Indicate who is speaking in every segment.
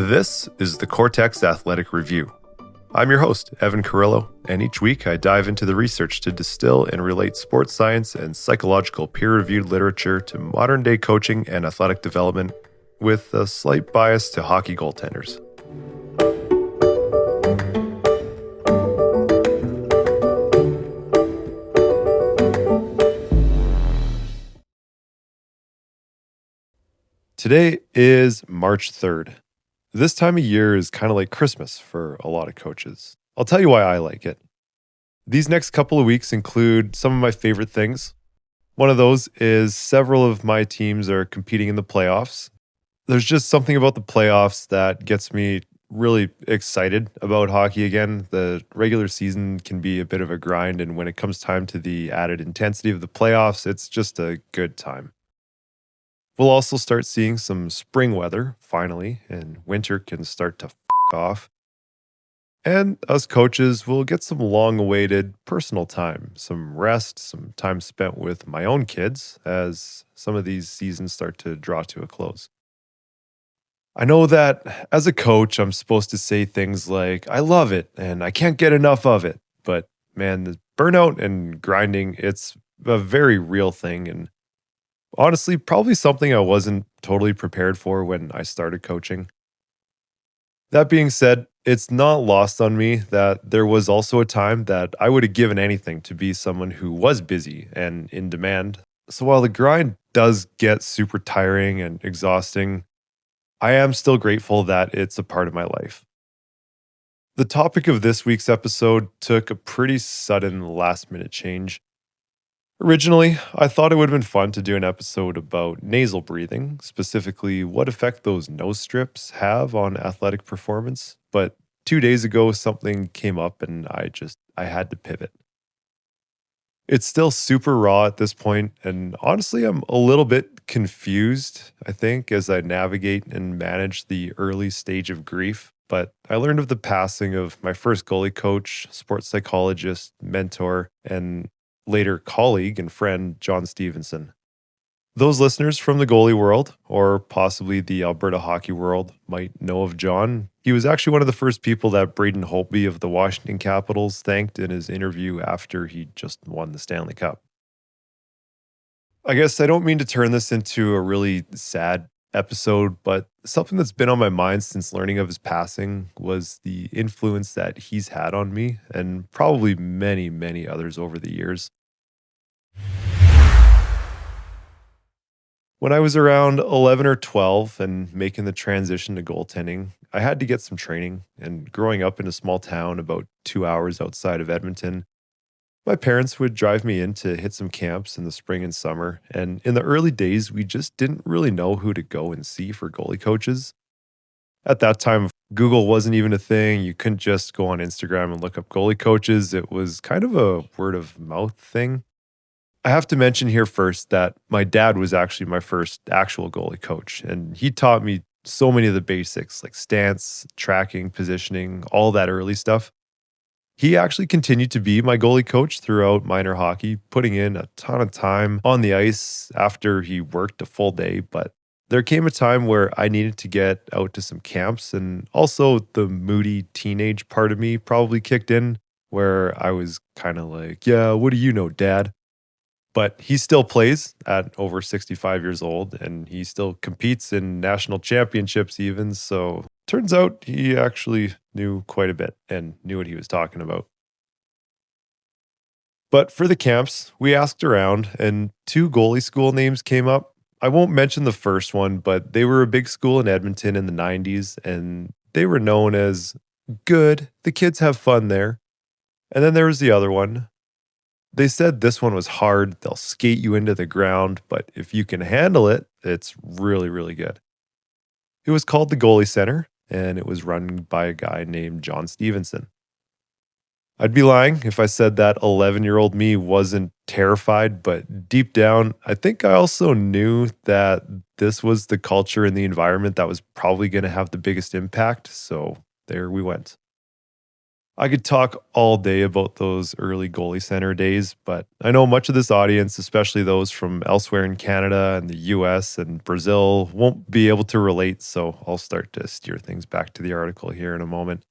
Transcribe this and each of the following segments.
Speaker 1: This is the Cortex Athletic Review. I'm your host, Evan Carrillo, and each week I dive into the research to distill and relate sports science and psychological peer-reviewed literature to modern-day coaching and athletic development, with a slight bias to hockey goaltenders. Today is March 3rd. This time of year is kind of like Christmas for a lot of coaches. I'll tell you why I like it. These next couple of weeks include some of my favorite things. One of those is several of my teams are competing in the playoffs. There's just something about the playoffs that gets me really excited about hockey again. The regular season can be a bit of a grind, and when it comes time to the added intensity of the playoffs, it's just a good time. We'll also start seeing some spring weather, finally, and winter can start to off. And us coaches will get some long-awaited personal time, some rest, some time spent with my own kids as some of these seasons start to draw to a close. I know that as a coach, I'm supposed to say things like, I love it and I can't get enough of it. But man, the burnout and grinding, it's a very real thing, and honestly, probably something I wasn't totally prepared for when I started coaching. That being said, it's not lost on me that there was also a time that I would have given anything to be someone who was busy and in demand. So while the grind does get super tiring and exhausting, I am still grateful that it's a part of my life. The topic of this week's episode took a pretty sudden last-minute change. Originally, I thought it would have been fun to do an episode about nasal breathing, specifically what effect those nose strips have on athletic performance, but 2 days ago something came up and I had to pivot. It's still super raw at this point, and honestly, I'm a little bit confused, I think, as I navigate and manage the early stage of grief. But I learned of the passing of my first goalie coach, sports psychologist, mentor, and later colleague and friend, John Stevenson. Those listeners from the goalie world, or possibly the Alberta hockey world, might know of John. He was actually one of the first people that Braden Holtby of the Washington Capitals thanked in his interview after he just won the Stanley Cup. I guess I don't mean to turn this into a really sad episode, but something that's been on my mind since learning of his passing was the influence that he's had on me and probably many, many others over the years. When I was around 11 or 12 and making the transition to goaltending, I had to get some training, and growing up in a small town about 2 hours outside of Edmonton, my parents would drive me in to hit some camps in the spring and summer, and in the early days, we just didn't really know who to go and see for goalie coaches. At that time, Google wasn't even a thing. You couldn't just go on Instagram and look up goalie coaches. It was kind of a word of mouth thing. I have to mention here first that my dad was actually my first actual goalie coach, and he taught me so many of the basics like stance, tracking, positioning, all that early stuff. He actually continued to be my goalie coach throughout minor hockey, putting in a ton of time on the ice after he worked a full day. But there came a time where I needed to get out to some camps, and also the moody teenage part of me probably kicked in, where I was kind of like, yeah, what do you know, Dad? But he still plays at over 65 years old, and he still competes in national championships even. So turns out he actually knew quite a bit and knew what he was talking about. But for the camps, we asked around, and 2 goalie school names came up. I won't mention the first one, but they were a big school in Edmonton in the 90s, and they were known as good. The kids have fun there. And then there was the other one. They said this one was hard. They'll skate you into the ground, but if you can handle it, it's really, really good. It was called the Goalie Center, and it was run by a guy named John Stevenson. I'd be lying if I said that 11-year-old me wasn't terrified, but deep down, I think I also knew that this was the culture and the environment that was probably going to have the biggest impact, so there we went. I could talk all day about those early goalie center days, but I know much of this audience, especially those from elsewhere in Canada and the US and Brazil, won't be able to relate, so I'll start to steer things back to the article here in a moment.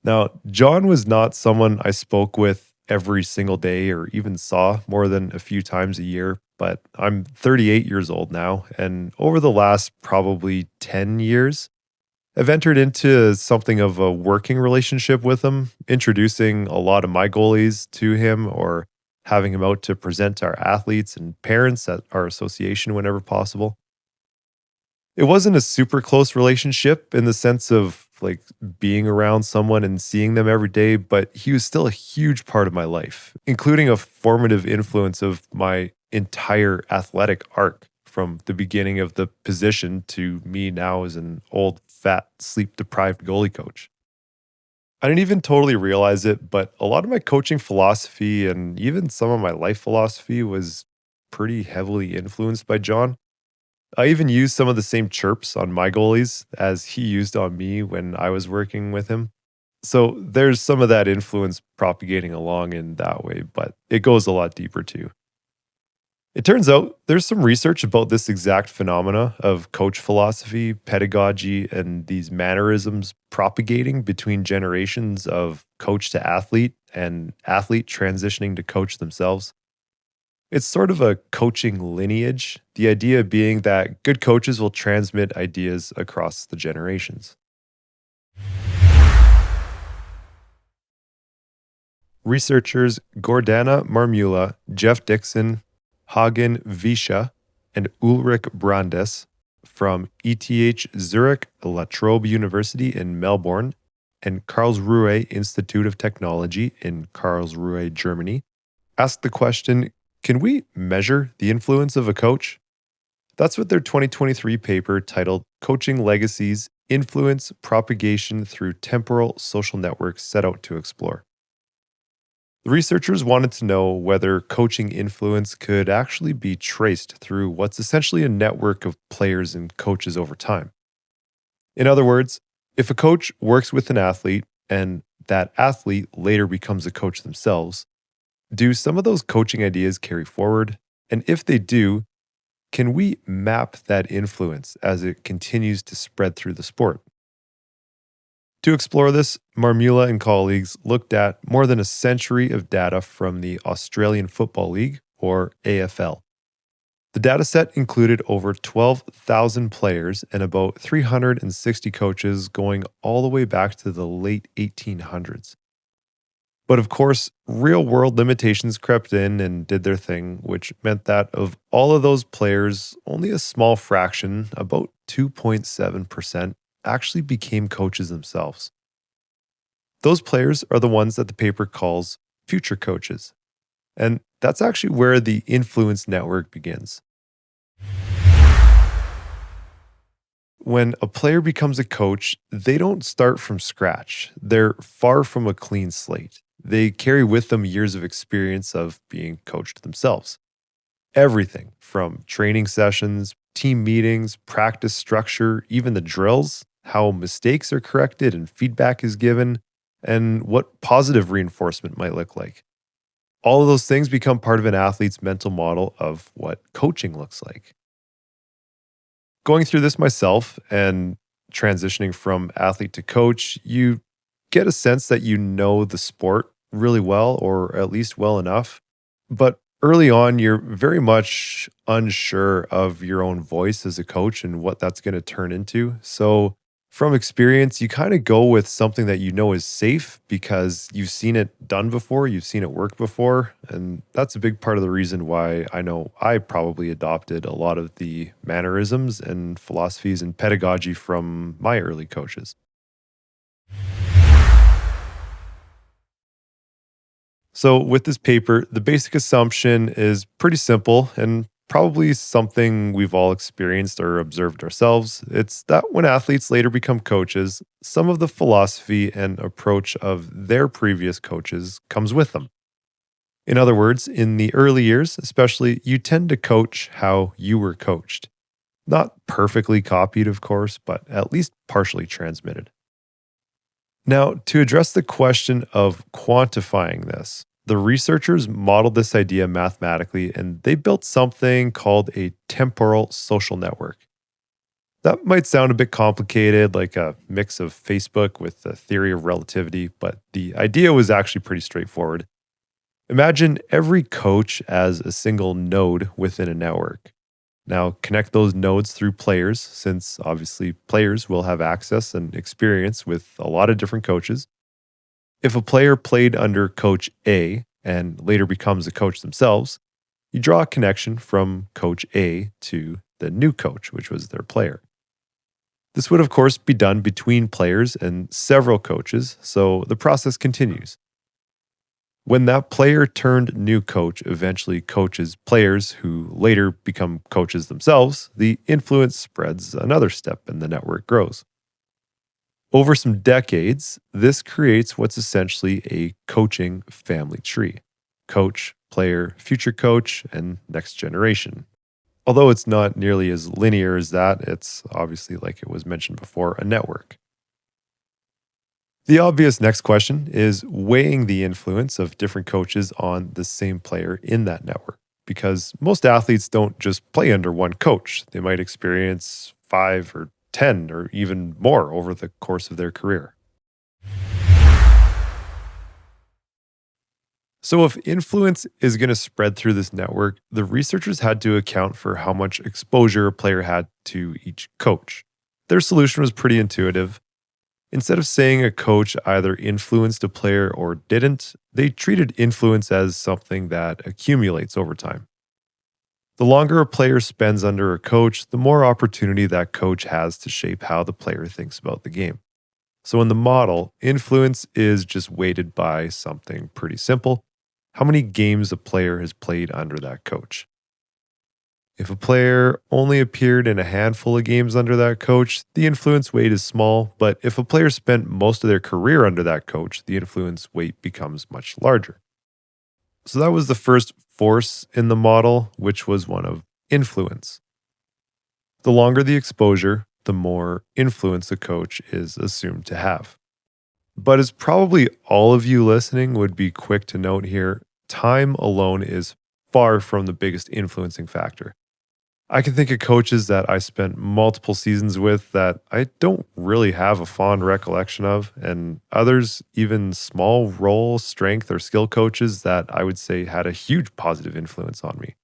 Speaker 1: Now, John was not someone I spoke with every single day or even saw more than a few times a year, but I'm 38 years old now, and over the last probably 10 years, I've entered into something of a working relationship with him, introducing a lot of my goalies to him or having him out to present to our athletes and parents at our association whenever possible. It wasn't a super close relationship in the sense of like being around someone and seeing them every day, but he was still a huge part of my life, including a formative influence of my entire athletic arc from the beginning of the position to me now as an old, fat, sleep deprived goalie coach. I didn't even totally realize it, but a lot of my coaching philosophy and even some of my life philosophy was pretty heavily influenced by John. I even used some of the same chirps on my goalies as he used on me when I was working with him. So there's some of that influence propagating along in that way, but it goes a lot deeper too. It turns out there's some research about this exact phenomena of coach philosophy, pedagogy, and these mannerisms propagating between generations of coach to athlete and athlete transitioning to coach themselves. It's sort of a coaching lineage, the idea being that good coaches will transmit ideas across the generations. Researchers Gordana Marmulla, Geoff Dickson, Hagen Wäsche, and Ulrik Brandes from ETH Zurich La Trobe University in Melbourne and Karlsruhe Institute of Technology in Karlsruhe, Germany, asked the question, can we measure the influence of a coach? That's what their 2023 paper titled Coaching Legacies Influence Propagation Through Temporal Social Networks set out to explore. The researchers wanted to know whether coaching influence could actually be traced through what's essentially a network of players and coaches over time. In other words, if a coach works with an athlete and that athlete later becomes a coach themselves, do some of those coaching ideas carry forward? And if they do, can we map that influence as it continues to spread through the sport? To explore this, Marmulla and colleagues looked at more than a century of data from the Australian Football League, or AFL. The dataset included over 12,000 players and about 360 coaches going all the way back to the late 1800s. But of course, real world limitations crept in and did their thing, which meant that of all of those players, only a small fraction, about 2.7%, actually became coaches themselves. Those players are the ones that the paper calls future coaches. And that's actually where the influence network begins. When a player becomes a coach, they don't start from scratch. They're far from a clean slate. They carry with them years of experience of being coached themselves. Everything from training sessions, team meetings, practice structure, even the drills, how mistakes are corrected and feedback is given, and what positive reinforcement might look like. All of those things become part of an athlete's mental model of what coaching looks like. Going through this myself and transitioning from athlete to coach, you get a sense that you know the sport really well, or at least well enough. But early on, you're very much unsure of your own voice as a coach and what that's going to turn into. So, from experience, you kind of go with something that you know is safe because you've seen it done before, you've seen it work before. And that's a big part of the reason why I know I probably adopted a lot of the mannerisms and philosophies and pedagogy from my early coaches. So, with this paper, the basic assumption is pretty simple and probably something we've all experienced or observed ourselves. It's that when athletes later become coaches, some of the philosophy and approach of their previous coaches comes with them. In other words, in the early years, especially, you tend to coach how you were coached. Not perfectly copied, of course, but at least partially transmitted. Now, to address the question of quantifying this, the researchers modeled this idea mathematically and they built something called a temporal social network. That might sound a bit complicated, like a mix of Facebook with the theory of relativity, but the idea was actually pretty straightforward. Imagine every coach as a single node within a network. Now, connect those nodes through players, since obviously players will have access and experience with a lot of different coaches. If a player played under coach A and later becomes a coach themselves, you draw a connection from coach A to the new coach, which was their player. This would, of course, be done between players and several coaches, so the process continues. When that player turned new coach eventually coaches players who later become coaches themselves, the influence spreads another step and the network grows. Over some decades, this creates what's essentially a coaching family tree: coach, player, future coach, and next generation. Although it's not nearly as linear as that, it's obviously, like it was mentioned before, a network. The obvious next question is weighing the influence of different coaches on the same player in that network. Because most athletes don't just play under one coach, they might experience 5 or 10 or even more over the course of their career. So, if influence is going to spread through this network, the researchers had to account for how much exposure a player had to each coach. Their solution was pretty intuitive. Instead of saying a coach either influenced a player or didn't, they treated influence as something that accumulates over time. The longer a player spends under a coach, the more opportunity that coach has to shape how the player thinks about the game. So in the model, influence is just weighted by something pretty simple: how many games a player has played under that coach. If a player only appeared in a handful of games under that coach, the influence weight is small, but if a player spent most of their career under that coach, the influence weight becomes much larger. So that was the first force in the model, which was one of influence. The longer the exposure, the more influence a coach is assumed to have. But as probably all of you listening would be quick to note here, time alone is far from the biggest influencing factor. I can think of coaches that I spent multiple seasons with that I don't really have a fond recollection of, and others, even small role, strength, or skill coaches that I would say had a huge positive influence on me.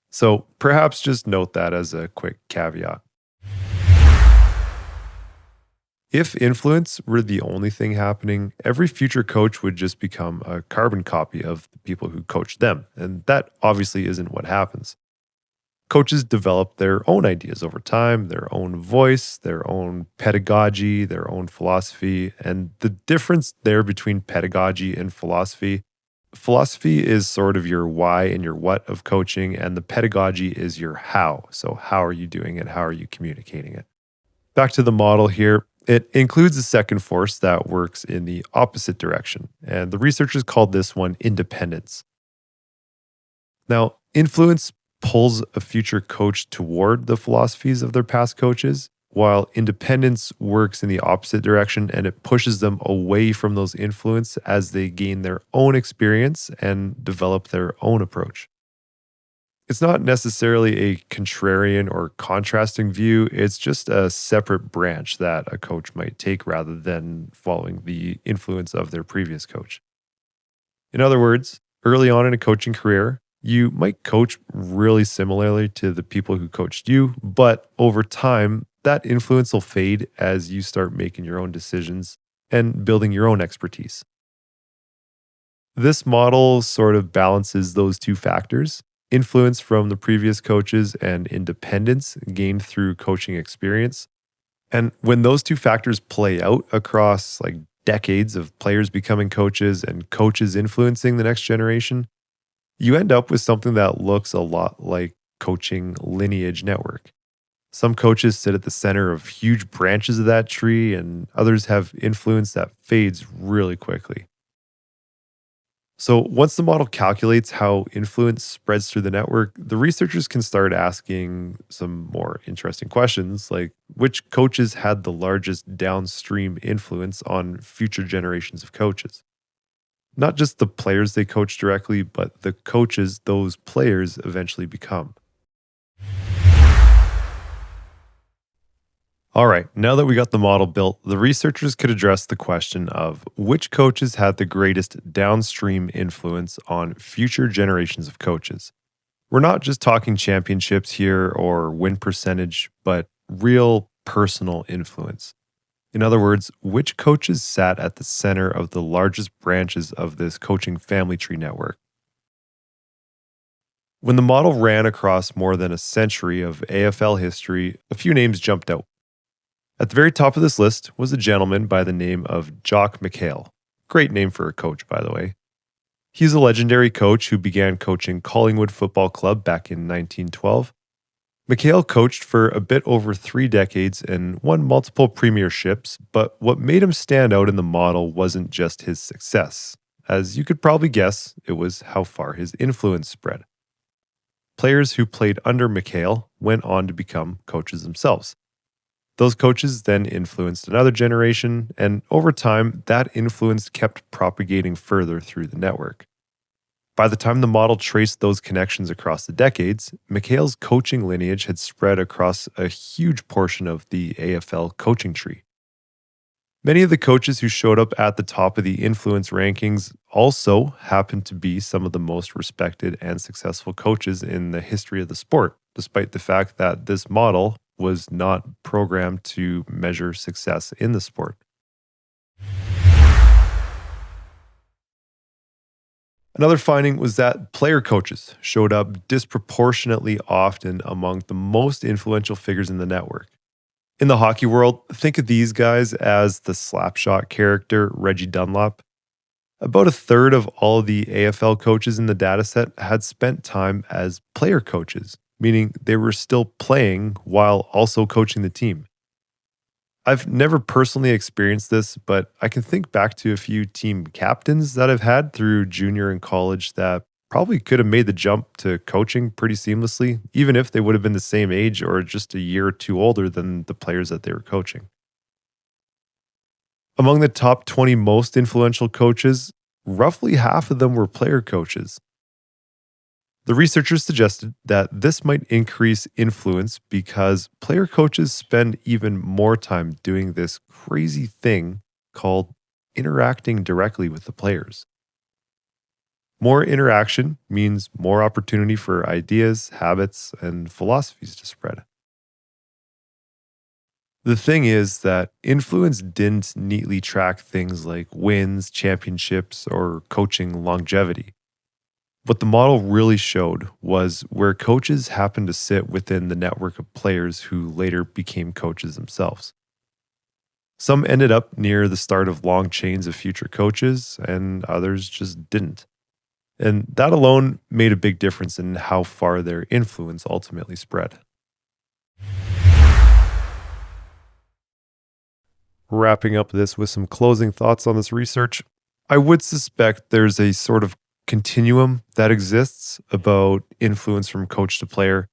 Speaker 1: So perhaps just note that as a quick caveat. If influence were the only thing happening, every future coach would just become a carbon copy of the people who coached them, and that obviously isn't what happens. Coaches develop their own ideas over time, their own voice, their own pedagogy, their own philosophy. And the difference there between pedagogy and philosophy is sort of your why and your what of coaching, and the pedagogy is your how. So, how are you doing it? How are you communicating it? Back to the model here. It includes a second force that works in the opposite direction. And the researchers called this one independence. Now, influence pulls a future coach toward the philosophies of their past coaches, while independence works in the opposite direction and it pushes them away from those influence as they gain their own experience and develop their own approach. It's not necessarily a contrarian or contrasting view, it's just a separate branch that a coach might take rather than following the influence of their previous coach. In other words, early on in a coaching career, you might coach really similarly to the people who coached you, but over time, that influence will fade as you start making your own decisions and building your own expertise. This model sort of balances those two factors: influence from the previous coaches and independence gained through coaching experience. And when those two factors play out across like decades of players becoming coaches and coaches influencing the next generation, you end up with something that looks a lot like coaching lineage network. Some coaches sit at the center of huge branches of that tree, and others have influence that fades really quickly. So, once the model calculates how influence spreads through the network, the researchers can start asking some more interesting questions like which coaches had the largest downstream influence on future generations of coaches? Not just the players they coach directly, but the coaches those players eventually become. All right, now that we got the model built, the researchers could address the question of which coaches had the greatest downstream influence on future generations of coaches. We're not just talking championships here or win percentage, but real personal influence. In other words, which coaches sat at the center of the largest branches of this coaching family tree network? When the model ran across more than a century of AFL history, a few names jumped out. At the very top of this list was a gentleman by the name of Jock McHale. Great name for a coach, by the way. He's a legendary coach who began coaching Collingwood Football Club back in 1912. McHale coached for a bit over 3 decades and won multiple premierships, but what made him stand out in the model wasn't just his success. As you could probably guess, it was how far his influence spread. Players who played under McHale went on to become coaches themselves. Those coaches then influenced another generation, and over time, that influence kept propagating further through the network. By the time the model traced those connections across the decades, McHale's coaching lineage had spread across a huge portion of the AFL coaching tree. Many of the coaches who showed up at the top of the influence rankings also happened to be some of the most respected and successful coaches in the history of the sport, despite the fact that this model was not programmed to measure success in the sport. Another finding was that player coaches showed up disproportionately often among the most influential figures in the network. In the hockey world, think of these guys as the slapshot character Reggie Dunlop. About a third of all of the AFL coaches in the dataset had spent time as player coaches, meaning they were still playing while also coaching the team. I've never personally experienced this, but I can think back to a few team captains that I've had through junior and college that probably could have made the jump to coaching pretty seamlessly, even if they would have been the same age or just a year or two older than the players that they were coaching. Among the top 20 most influential coaches, roughly half of them were player coaches. The researchers suggested that this might increase influence because player coaches spend even more time doing this crazy thing called interacting directly with the players. More interaction means more opportunity for ideas, habits, and philosophies to spread. The thing is that influence didn't neatly track things like wins, championships, or coaching longevity. What the model really showed was where coaches happened to sit within the network of players who later became coaches themselves. Some ended up near the start of long chains of future coaches, and others just didn't. And that alone made a big difference in how far their influence ultimately spread. Wrapping up this with some closing thoughts on this research, I would suspect there's a sort of continuum that exists about influence from coach to player.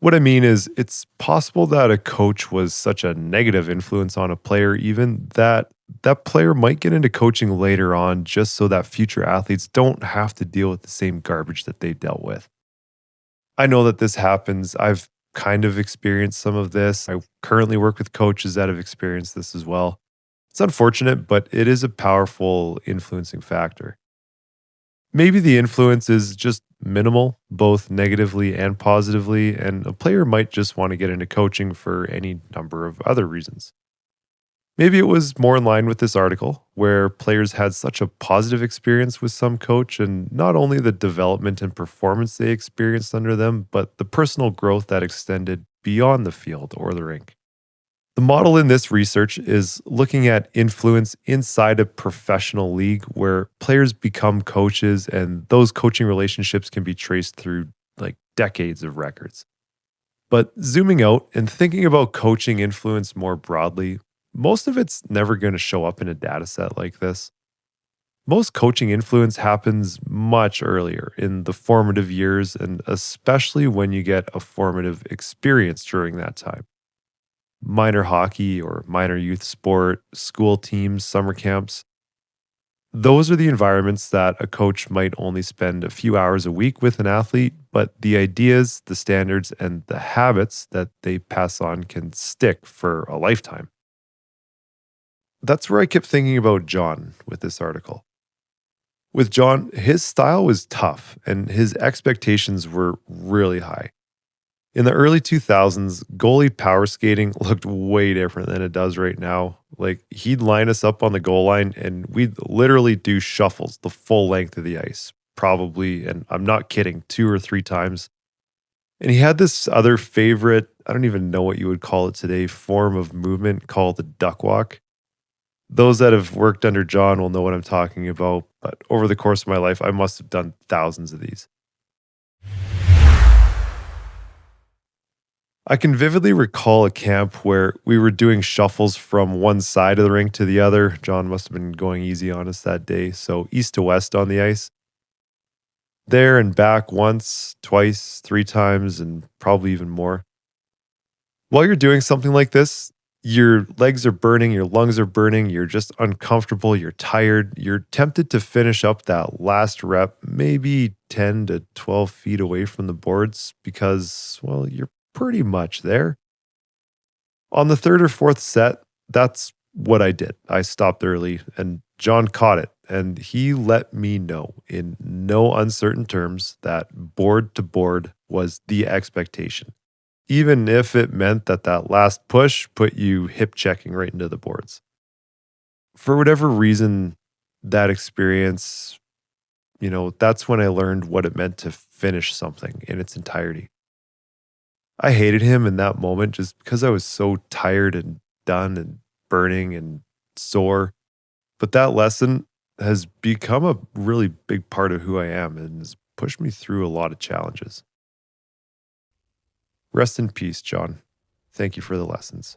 Speaker 1: What I mean is, it's possible that a coach was such a negative influence on a player, even that that player might get into coaching later on just so that future athletes don't have to deal with the same garbage that they dealt with. I know that this happens. I've kind of experienced some of this. I currently work with coaches that have experienced this as well. It's unfortunate, but it is a powerful influencing factor. Maybe the influence is just minimal, both negatively and positively, and a player might just want to get into coaching for any number of other reasons. Maybe it was more in line with this article, where players had such a positive experience with some coach, and not only the development and performance they experienced under them, but the personal growth that extended beyond the field or the rink. The model in this research is looking at influence inside a professional league where players become coaches, and those coaching relationships can be traced through like decades of records. But zooming out and thinking about coaching influence more broadly, most of it's never going to show up in a data set like this. Most coaching influence happens much earlier in the formative years, and especially when you get a formative experience during that time. Minor hockey or minor youth sport, school teams, summer camps. Those are the environments that a coach might only spend a few hours a week with an athlete, but the ideas, the standards, and the habits that they pass on can stick for a lifetime. That's where I kept thinking about John with this article. With John, his style was tough and his expectations were really high. In the early 2000s, goalie power skating looked way different than it does right now. Like, he'd line us up on the goal line and we'd literally do shuffles the full length of the ice, probably, and I'm not kidding, two or three times. And he had this other favorite, I don't even know what you would call it today, form of movement called the duck walk. Those that have worked under John will know what I'm talking about, but over the course of my life, I must have done thousands of these. I can vividly recall a camp where we were doing shuffles from one side of the rink to the other. John must have been going easy on us that day. So, east to west on the ice, there and back once, twice, three times, and probably even more. While you're doing something like this, your legs are burning, your lungs are burning, you're just uncomfortable, you're tired, you're tempted to finish up that last rep, maybe 10 to 12 feet away from the boards because, well, you're pretty much there. On the third or fourth set, that's what I did. I stopped early and John caught it. And he let me know in no uncertain terms that board to board was the expectation, even if it meant that that last push put you hip checking right into the boards. For whatever reason, that experience, that's when I learned what it meant to finish something in its entirety. I hated him in that moment just because I was so tired and done and burning and sore. But that lesson has become a really big part of who I am and has pushed me through a lot of challenges. Rest in peace, John. Thank you for the lessons.